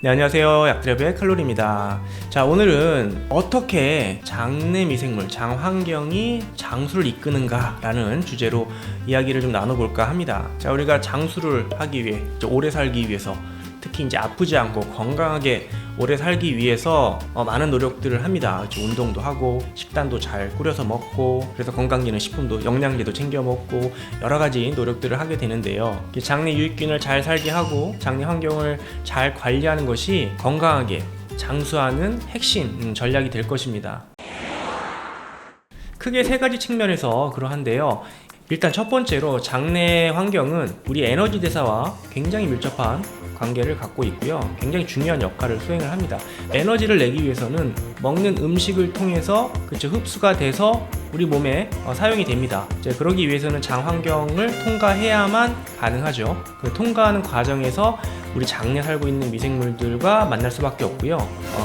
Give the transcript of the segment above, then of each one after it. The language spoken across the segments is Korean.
네, 안녕하세요. 약드랩의 칼로리입니다. 자, 오늘은 어떻게 장내 미생물, 장환경이 장수를 이끄는가 라는 주제로 이야기를 좀 나눠볼까 합니다. 자, 우리가 장수를 하기 위해, 오래 살기 위해서, 특히 이제 아프지 않고 건강하게 오래 살기 위해서 많은 노력들을 합니다. 운동도 하고 식단도 잘 꾸려서 먹고, 그래서 건강기능식품도 영양제도 챙겨 먹고 여러 가지 노력들을 하게 되는데요. 장내 유익균을 잘 살게 하고 장내 환경을 잘 관리하는 것이 건강하게 장수하는 핵심 전략이 될 것입니다. 크게 세 가지 측면에서 그러한데요. 일단 첫 번째로 장내 환경은 우리 에너지 대사와 굉장히 밀접한 관계를 갖고 있고요. 굉장히 중요한 역할을 수행을 합니다. 에너지를 내기 위해서는 먹는 음식을 통해서 흡수가 돼서 우리 몸에 사용이 됩니다. 그러기 위해서는 장 환경을 통과해야만 가능하죠. 그 통과하는 과정에서 우리 장내에 살고 있는 미생물들과 만날 수밖에 없고요.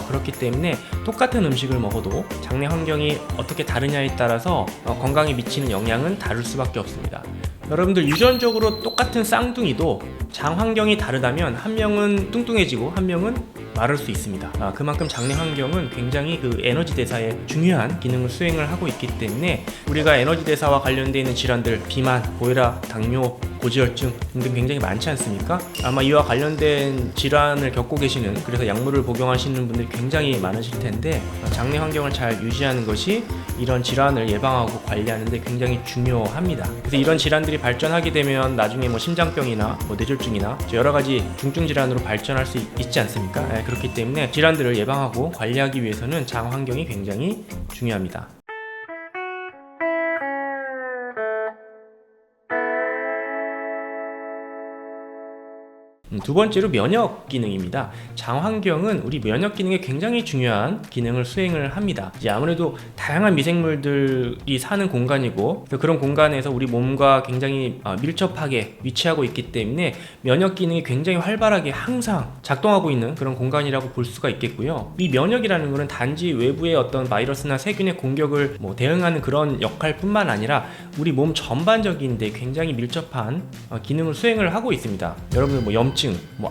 그렇기 때문에 똑같은 음식을 먹어도 장내 환경이 어떻게 다르냐에 따라서 건강에 미치는 영향은 다를 수밖에 없습니다. 여러분들 유전적으로 똑같은 쌍둥이도 장 환경이 다르다면 한 명은 뚱뚱해지고 한 명은 마를 수 있습니다. 그만큼 장내 환경은 굉장히 그 에너지 대사에 중요한 기능을 수행을 하고 있기 때문에 우리가 에너지 대사와 관련되어 있는 질환들, 비만, 고혈압, 당뇨, 고지혈증 등등 굉장히 많지 않습니까? 아마 이와 관련된 질환을 겪고 계시는, 그래서 약물을 복용하시는 분들이 굉장히 많으실 텐데, 장내 환경을 잘 유지하는 것이 이런 질환을 예방하고 관리하는 데 굉장히 중요합니다. 그래서 이런 질환들이 발전하게 되면 나중에 심장병이나 뇌졸중이나 여러 가지 중증 질환으로 발전할 수 있지 않습니까? 그렇기 때문에 질환들을 예방하고 관리하기 위해서는 장 환경이 굉장히 중요합니다. 두 번째로 면역 기능입니다. 장 환경은 우리 면역 기능에 굉장히 중요한 기능을 수행을 합니다. 이제 아무래도 다양한 미생물들이 사는 공간이고, 그런 공간에서 우리 몸과 굉장히 밀접하게 위치하고 있기 때문에 면역 기능이 굉장히 활발하게 항상 작동하고 있는 그런 공간이라고 볼 수가 있겠고요. 이 면역이라는 것은 단지 외부의 어떤 바이러스나 세균의 공격을 대응하는 그런 역할뿐만 아니라 우리 몸 전반적인데 굉장히 밀접한 기능을 수행을 하고 있습니다. 여러분들 염증,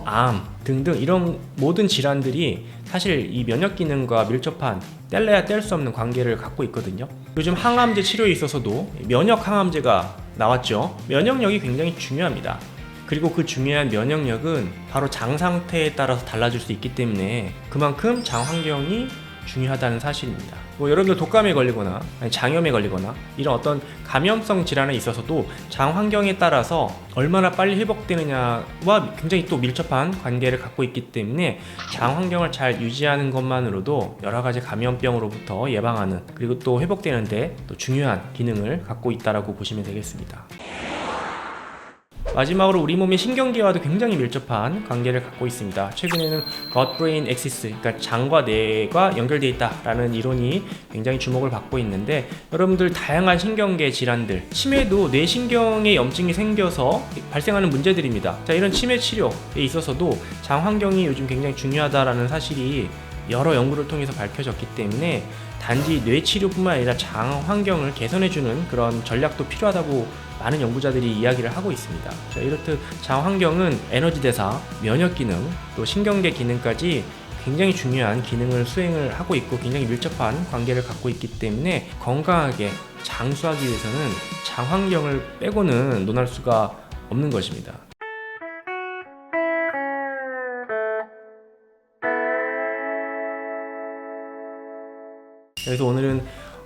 암 등등 이런 모든 질환들이 사실 이 면역 기능과 밀접한 뗄래야 뗄 수 없는 관계를 갖고 있거든요. 요즘 항암제 치료에 있어서도 면역 항암제가 나왔죠. 면역력이 굉장히 중요합니다. 그리고 그 중요한 면역력은 바로 장 상태에 따라서 달라질 수 있기 때문에 그만큼 장 환경이 중요하다는 사실입니다. 여러분들 독감에 걸리거나 장염에 걸리거나 이런 어떤 감염성 질환에 있어서도 장 환경에 따라서 얼마나 빨리 회복되느냐와 굉장히 또 밀접한 관계를 갖고 있기 때문에 장 환경을 잘 유지하는 것만으로도 여러 가지 감염병으로부터 예방하는, 그리고 또 회복되는데 또 중요한 기능을 갖고 있다라고 보시면 되겠습니다. 마지막으로 우리 몸의 신경계와도 굉장히 밀접한 관계를 갖고 있습니다. 최근에는 gut-brain axis, 그러니까 장과 뇌가 연결되어 있다라는 이론이 굉장히 주목을 받고 있는데, 여러분들 다양한 신경계 질환들, 치매도 뇌신경에 염증이 생겨서 발생하는 문제들입니다. 자, 이런 치매 치료에 있어서도 장 환경이 요즘 굉장히 중요하다라는 사실이 여러 연구를 통해서 밝혀졌기 때문에 단지 뇌 치료뿐만 아니라 장 환경을 개선해주는 그런 전략도 필요하다고 많은 연구자들이 이야기를 하고 있습니다. 자, 이렇듯 장 환경은 에너지 대사, 면역 기능, 또 신경계 기능까지 굉장히 중요한 기능을 수행을 하고 있고 굉장히 밀접한 관계를 갖고 있기 때문에 건강하게 장수하기 위해서는 장 환경을 빼고는 논할 수가 없는 것입니다. 그래서 오늘은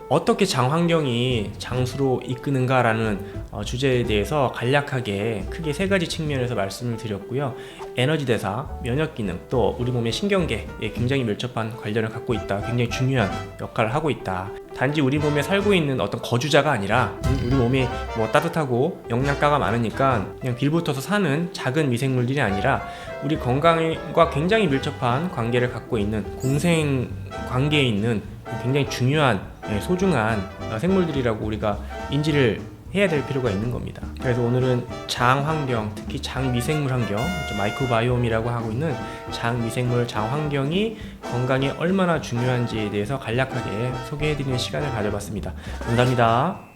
어떻게 장 환경이 장수로 이끄는가라는 주제에 대해서 간략하게 크게 세 가지 측면에서 말씀을 드렸고요. 에너지 대사, 면역 기능, 또 우리 몸의 신경계에 굉장히 밀접한 관련을 갖고 있다. 굉장히 중요한 역할을 하고 있다. 단지 우리 몸에 살고 있는 어떤 거주자가 아니라 우리 몸이 따뜻하고 영양가가 많으니까 그냥 빌붙어서 사는 작은 미생물들이 아니라 우리 건강과 굉장히 밀접한 관계를 갖고 있는, 공생 관계에 있는 굉장히 중요한, 소중한 생물들이라고 우리가 인지를 해야 될 필요가 있는 겁니다. 그래서 오늘은 장 환경, 특히 장 미생물 환경, 마이크로바이옴이라고 하고 있는 장 미생물, 장 환경이 건강에 얼마나 중요한지에 대해서 간략하게 소개해드리는 시간을 가져봤습니다. 감사합니다.